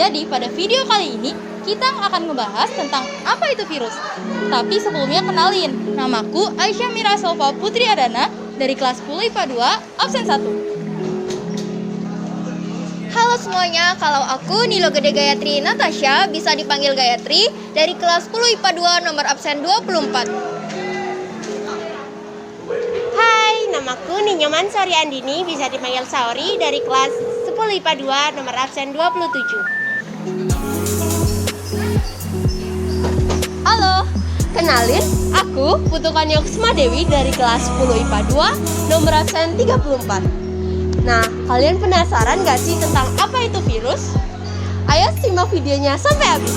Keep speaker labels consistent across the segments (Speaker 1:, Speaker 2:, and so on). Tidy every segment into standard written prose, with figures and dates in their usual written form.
Speaker 1: Jadi pada video kali ini kita akan membahas tentang apa itu virus. Tapi sebelumnya kenalin, namaku Aisyah Mira Sofa Putri Adana dari kelas 10 IPA 2, absen 1. Halo semuanya, kalau aku Nilo Gede Gayatri Natasha, bisa dipanggil Gayatri, dari kelas 10 IPA 2 nomor absen 24.
Speaker 2: Namaku Ninyoman Sori Andini, bisa dipanggil Saori, dari kelas 10 IPA 2 nomor absen 27.
Speaker 1: Halo,
Speaker 2: Kenalin, aku Putu Kanyoksma Dewi dari kelas 10 IPA 2 nomor absen 34. Nah, kalian penasaran gak sih tentang apa itu virus? Ayo simak videonya sampai habis.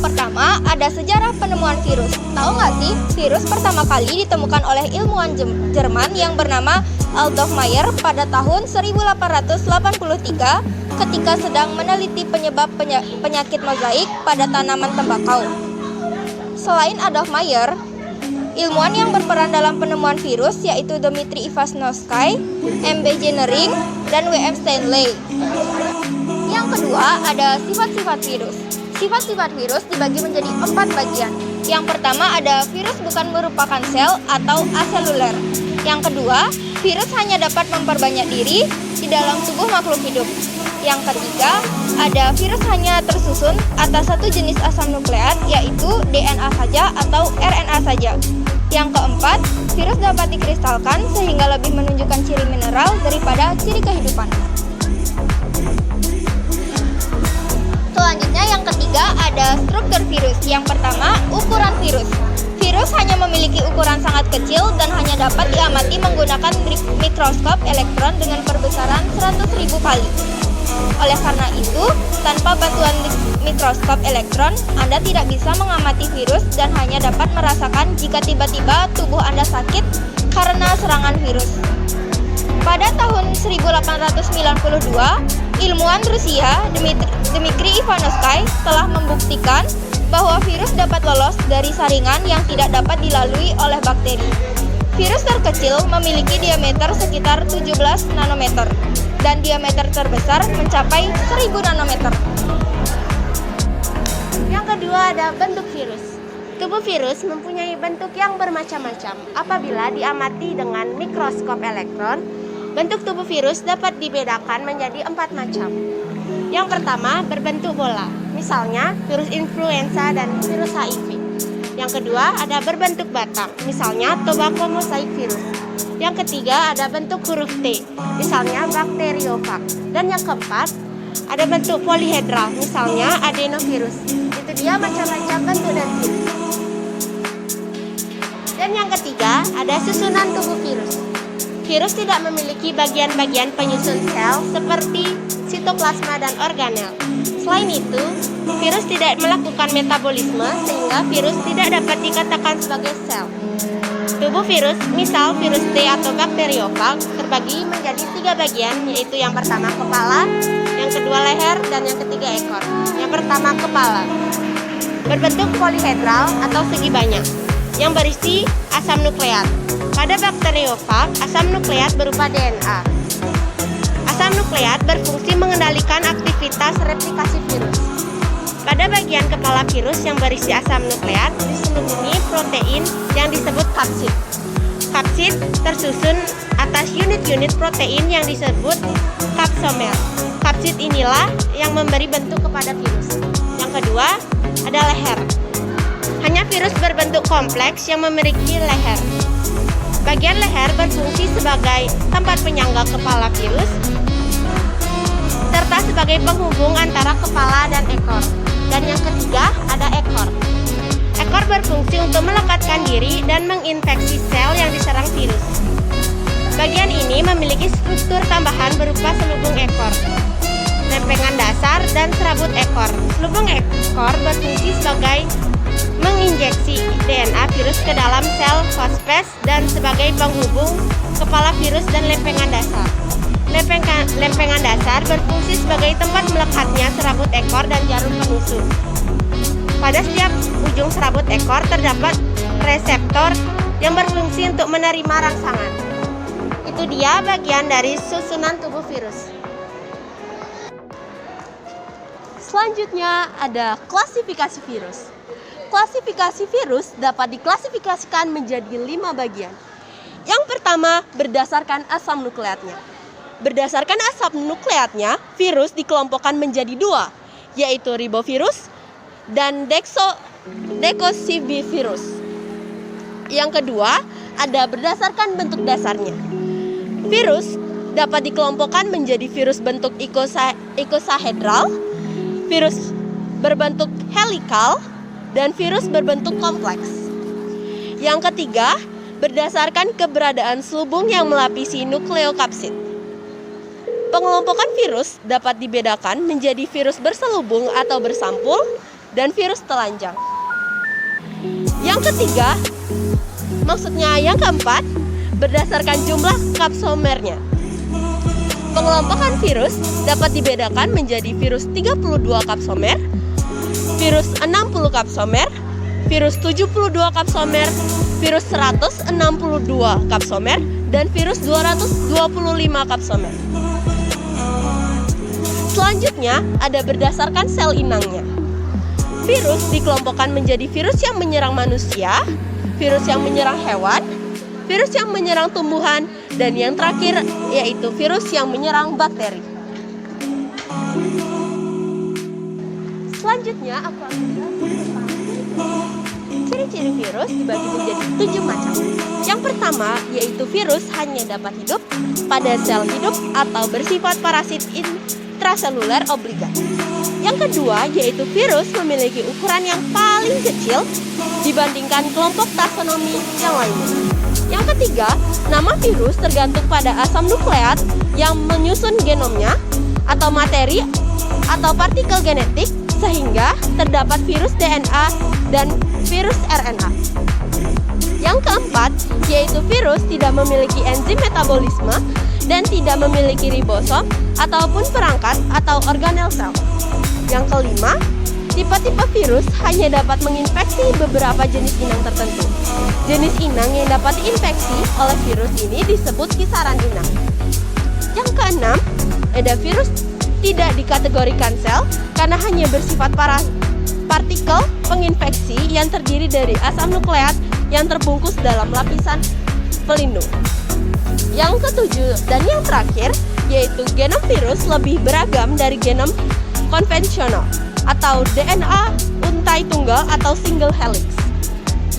Speaker 1: yang pertama ada sejarah penemuan virus. Tahu nggak sih, virus pertama kali ditemukan oleh ilmuwan Jerman yang bernama Adolf Meyer pada tahun 1883 ketika sedang meneliti penyebab penyakit mozaik pada tanaman tembakau. Selain Adolf Meyer, ilmuwan yang berperan dalam penemuan virus yaitu Dmitri Ivanovsky, M.B. Jennering, dan W.M. Stanley. Yang kedua ada sifat-sifat virus. Sifat-sifat virus dibagi menjadi 4 bagian. Yang pertama ada virus bukan merupakan sel atau aseluler. Yang kedua, virus hanya dapat memperbanyak diri di dalam tubuh makhluk hidup. Yang ketiga, ada virus hanya tersusun atas satu jenis asam nukleat, yaitu DNA saja atau RNA saja. Yang keempat, virus dapat dikristalkan sehingga lebih menunjukkan ciri mineral daripada ciri kehidupan. Selanjutnya yang ketiga ada struktur virus. Yang pertama, ukuran virus. Virus hanya memiliki ukuran sangat kecil dan hanya dapat diamati menggunakan mikroskop elektron dengan perbesaran 100.000 kali. Oleh karena itu, tanpa bantuan mikroskop elektron, Anda tidak bisa mengamati virus dan hanya dapat merasakan jika tiba-tiba tubuh Anda sakit karena serangan virus. Pada tahun 1892, ilmuwan Rusia Dmitri Ivanovsky telah membuktikan bahwa virus dapat lolos dari saringan yang tidak dapat dilalui oleh bakteri. Virus terkecil memiliki diameter sekitar 17 nanometer dan diameter terbesar mencapai 1000 nanometer.
Speaker 2: Yang kedua ada bentuk virus. Tubuh virus mempunyai bentuk yang bermacam-macam. Apabila diamati dengan mikroskop elektron, bentuk tubuh virus dapat dibedakan menjadi 4 macam. Yang pertama, berbentuk bola, misalnya virus influenza dan virus HIV. Yang kedua, ada berbentuk batang, misalnya tobacco mosaic virus. Yang ketiga, ada bentuk huruf T, misalnya bakteriophag. Dan yang keempat, ada bentuk polihedral, misalnya adenovirus. Itu dia macam-macam bentuk dan virus. Dan yang ketiga, ada susunan tubuh virus. Virus tidak memiliki bagian-bagian penyusun sel seperti sitoplasma dan organel. Selain itu, virus tidak melakukan metabolisme sehingga virus tidak dapat dikatakan sebagai sel. Tubuh virus, misal virus T atau bakteriophag, terbagi menjadi 3 bagian, yaitu yang pertama kepala, yang kedua leher, dan yang ketiga ekor. Yang pertama kepala, berbentuk polihedral atau segi banyak, yang berisi asam nukleat. Pada bakteriophag, asam nukleat berupa DNA. Asam nukleat berfungsi mengendalikan aktivitas replikasi virus. Pada bagian kepala virus yang berisi asam nukleat diselimuti protein yang disebut kapsid. Kapsid tersusun atas unit-unit protein yang disebut kapsomer. Kapsid inilah yang memberi bentuk kepada virus. Yang kedua, ada leher. Hanya virus berbentuk kompleks yang memiliki leher. Bagian leher berfungsi sebagai tempat penyangga kepala virus serta sebagai penghubung antara kepala dan ekor. Dan yang ketiga ada ekor. Ekor berfungsi untuk melekatkan diri dan menginfeksi sel yang diserang virus. Bagian ini memiliki struktur tambahan berupa selubung ekor, lempengan dasar, dan serabut ekor. Selubung ekor berfungsi sebagai menginjeksi DNA virus ke dalam sel fosfes dan sebagai penghubung kepala virus dan lempengan dasar. Lempengan dasar berfungsi sebagai tempat melekatnya serabut ekor dan jarum penusuk. Pada setiap ujung serabut ekor terdapat reseptor yang berfungsi untuk menerima rangsangan. Itu dia bagian dari susunan tubuh virus.
Speaker 3: Selanjutnya ada klasifikasi virus. Klasifikasi virus dapat diklasifikasikan menjadi 5 bagian. Yang pertama, berdasarkan asam nukleatnya. Berdasarkan asam nukleatnya, virus dikelompokkan menjadi 2, yaitu ribovirus dan deoxyribovirus. Yang kedua, ada berdasarkan bentuk dasarnya. Virus dapat dikelompokkan menjadi virus bentuk ikosahedral, virus berbentuk helikal, dan virus berbentuk kompleks. Yang ketiga, berdasarkan keberadaan selubung yang melapisi nukleokapsid. Pengelompokan virus dapat dibedakan menjadi virus berselubung atau bersampul dan virus telanjang. Yang keempat, berdasarkan jumlah kapsomernya. Pengelompokan virus dapat dibedakan menjadi virus 32 kapsomer, virus 60 kapsomer, virus 72 kapsomer, virus 162 kapsomer, dan virus 225 kapsomer. Selanjutnya ada berdasarkan sel inangnya. Virus dikelompokkan menjadi virus yang menyerang manusia, virus yang menyerang hewan, virus yang menyerang tumbuhan, dan yang terakhir yaitu virus yang menyerang bakteri. Selanjutnya aku akan bahas tentang ciri-ciri virus dibagi menjadi 7 macam. Yang pertama yaitu virus hanya dapat hidup pada sel hidup atau bersifat parasit intraseluler obligat. Yang kedua yaitu virus memiliki ukuran yang paling kecil dibandingkan kelompok taksonomi yang lainnya. Yang ketiga, nama virus tergantung pada asam nukleat yang menyusun genomnya atau materi atau partikel genetik, sehingga terdapat virus DNA dan virus RNA. Yang keempat, yaitu virus tidak memiliki enzim metabolisme dan tidak memiliki ribosom ataupun perangkat atau organel sel. Yang kelima, tipe-tipe virus hanya dapat menginfeksi beberapa jenis inang tertentu. Jenis inang yang dapat diinfeksi oleh virus ini disebut kisaran inang. Yang keenam, ada virus tidak dikategorikan sel karena hanya bersifat partikel penginfeksi yang terdiri dari asam nukleat yang terbungkus dalam lapisan pelindung. Yang ketujuh dan yang terakhir yaitu genom virus lebih beragam dari genom konvensional atau DNA untai tunggal atau single helix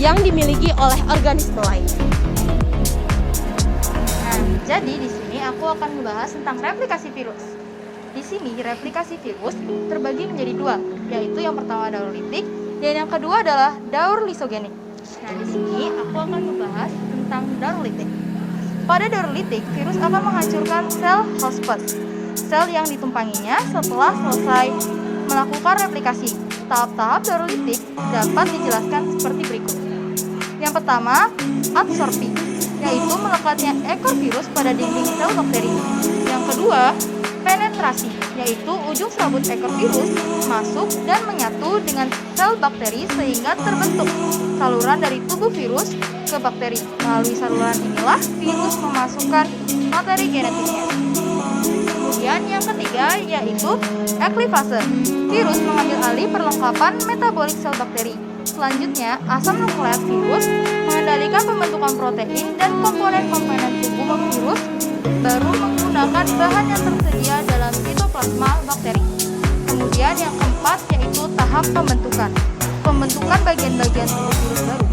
Speaker 3: yang dimiliki oleh organisme lainnya.
Speaker 1: Nah, jadi di sini aku akan membahas tentang replikasi virus. Di sini replikasi virus terbagi menjadi 2, yaitu yang pertama daur litik dan yang kedua adalah daur lisogenik. Nah, di sini aku akan membahas tentang daur litik. Pada daur litik, virus akan menghancurkan sel host, sel yang ditumpanginya setelah selesai melakukan replikasi. Tahap-tahap daur litik dapat dijelaskan seperti berikut. Yang pertama, adsorpsi, yaitu melekatnya ekor virus pada dinding sel bakteri. Yang kedua, penetrasi, yaitu ujung serabut ekor virus masuk dan menyatu dengan sel bakteri sehingga terbentuk saluran dari tubuh virus ke bakteri. Melalui saluran inilah virus memasukkan materi genetiknya. Kemudian yang ketiga yaitu eklifase. Virus mengambil alih perlengkapan metabolik sel bakteri. Selanjutnya, asam nukleat virus mengendalikan pembentukan protein dan komponen-komponen tubuh virus baru menggunakan bahan yang tersedia dalam sitoplasma bakteri. Kemudian yang keempat yaitu tahap pembentukan bagian-bagian tubuh virus baru.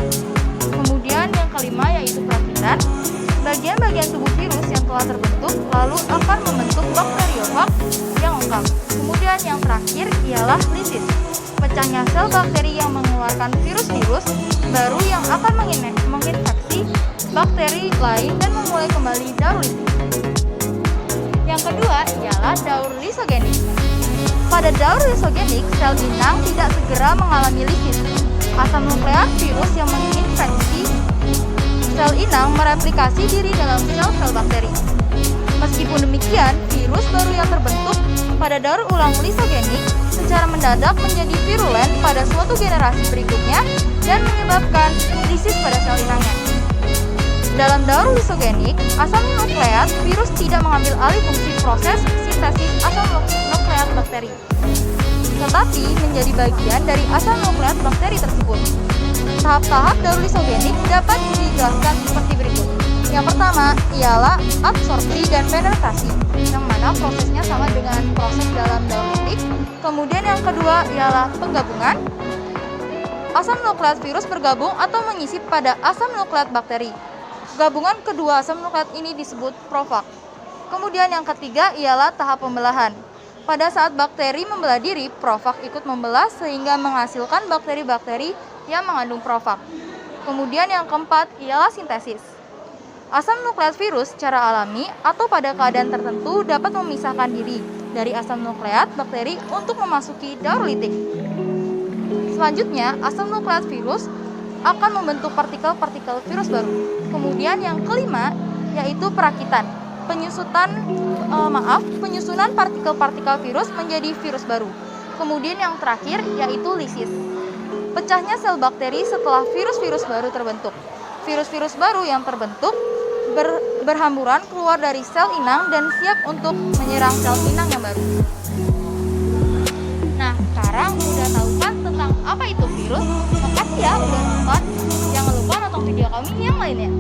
Speaker 1: Kemudian yang kelima yaitu perakitan. Bagian-bagian tubuh virus yang telah terbentuk lalu akan membentuk bakteriofag yang lengkap. Kemudian yang terakhir ialah lisis. Pecahnya sel bakteri yang mengeluarkan virus-virus baru yang akan menginfeksi bakteri lain dan memulai kembali daur litik. Yang kedua ialah daur lisogenik. Pada daur lisogenik, sel inang tidak segera mengalami lisis. Asam nukleat virus yang menginfeksi sel inang mereplikasi diri dalam sel-sel bakteri. Meskipun demikian, virus baru yang terbentuk pada daur ulang lisogenik secara mendadak menjadi virulen pada suatu generasi berikutnya dan menyebabkan lisis pada sel inangnya. Dalam daur lisogenik, asam nukleat virus tidak mengambil alih fungsi proses sintesis asam nukleat bakteri, tetapi menjadi bagian dari asam nukleat bakteri tersebut. Tahap-tahap daur lisogenik dapat dijelaskan seperti berikut. Yang pertama ialah absorpsi dan penetrasi, yang mana prosesnya sama dengan proses dalam daur litik. Kemudian yang kedua ialah penggabungan. Asam nukleat virus bergabung atau menyisip pada asam nukleat bakteri. Gabungan kedua asam nukleat ini disebut profag. Kemudian yang ketiga ialah tahap pembelahan. Pada saat bakteri membelah diri, profag ikut membelah sehingga menghasilkan bakteri-bakteri yang mengandung profag. Kemudian yang keempat ialah sintesis. Asam nukleat virus secara alami atau pada keadaan tertentu dapat memisahkan diri dari asam nukleat bakteri untuk memasuki daur litik. Selanjutnya, asam nukleat virus akan membentuk partikel-partikel virus baru. Kemudian yang kelima yaitu perakitan. Penyusunan partikel-partikel virus menjadi virus baru. Kemudian yang terakhir yaitu lisis. Pecahnya sel bakteri setelah virus-virus baru terbentuk. Virus-virus baru yang terbentuk berhamburan keluar dari sel inang dan siap untuk menyerang sel inang yang baru. Nah, sekarang udah tahu kan tentang apa itu virus? Makasih ya udah nonton. Jangan lupa nonton video kami yang lainnya.